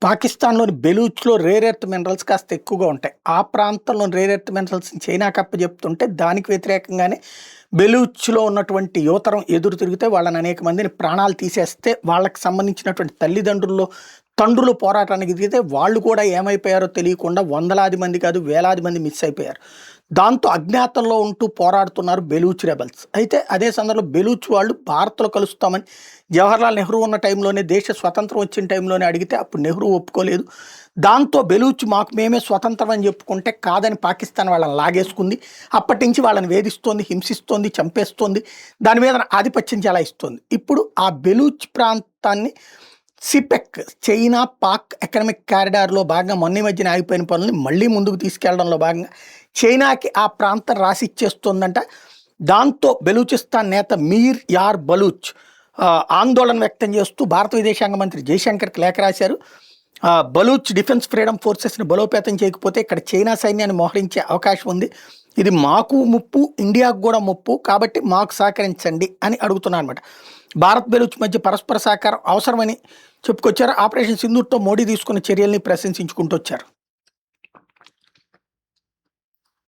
పాకిస్తాన్‌లోని బెలూచ్‌లో rare earth minerals కాస్త ఎక్కువగా ఉంటాయి. ఆ ప్రాంతంలోని రేర్ ఎర్త్ మినరల్స్‌ని చైనాకి అప్పజెప్తుంటే దానికి వ్యతిరేకంగానే బెలూచ్‌లో ఉన్నటువంటి యువతరం ఎదురు తిరిగితే వాళ్ళని అనేక మందిని ప్రాణాలు తీసేస్తే వాళ్ళకి సంబంధించినటువంటి తల్లిదండ్రుల్లో తండ్రులు పోరాటానికి దిగితే వాళ్ళు కూడా ఏమైపోయారో తెలియకుండా వందలాది మంది కాదు వేలాది మంది మిస్ అయిపోయారు. దాంతో అజ్ఞాతంలో ఉంటూ పోరాడుతున్నారు బెలూచ్ రెబెల్స్. అయితే అదే సందర్భంలో బెలూచ్ వాళ్ళు భారత్‌లో కలుస్తామని జవహర్లాల్ నెహ్రూ ఉన్న టైంలోనే దేశ స్వతంత్రం వచ్చిన టైంలోనే అడిగితే అప్పుడు నెహ్రూ ఒప్పుకోలేదు. దాంతో బెలూచ్ మాకు మేమే స్వతంత్రం అని చెప్పుకుంటే కాదని పాకిస్తాన్ వాళ్ళని లాగేసుకుంది. అప్పటినుంచి వాళ్ళని వేధిస్తోంది, హింసిస్తోంది, చంపేస్తోంది. దాని మీద ఆధిపత్యం చెలాయిస్తోంది. ఇప్పుడు ఆ బెలూచ్ ప్రాంతాన్ని సిపెక్ చైనా పాక్ ఎకనామిక్ కారిడార్‌లో భాగంగా మొన్న ఈ మధ్యన ఆగిపోయిన పనుల్ని మళ్ళీ ముందుకు తీసుకెళ్లడంలో భాగంగా చైనాకి ఆ ప్రాంతం రాసిచ్చేస్తోందంట. దాంతో బెలూచిస్తాన్ నేత మీర్ యార్ బలూచ్ ఆందోళన వ్యక్తం చేస్తూ భారత విదేశాంగ మంత్రి జయశంకర్‌కి లేఖ రాశారు. బలూచ్ డిఫెన్స్ ఫ్రీడమ్ ఫోర్సెస్‌ని బలోపేతం చేయకపోతే ఇక్కడ చైనా సైన్యాన్ని మోహరించే అవకాశం ఉంది. ఇది మాకు ముప్పు, ఇండియాకు కూడా ముప్పు. కాబట్టి మాకు సహకరించండి అని అడుగుతున్నారన్నమాట. భారత్ బెలూచ్ మధ్య పరస్పర సహకారం అవసరమని చెప్పుకొచ్చారు. ఆపరేషన్ సింధూర్‌తో మోడీ తీసుకున్న చర్యల్ని ప్రశంసించుకుంటూ వచ్చారు.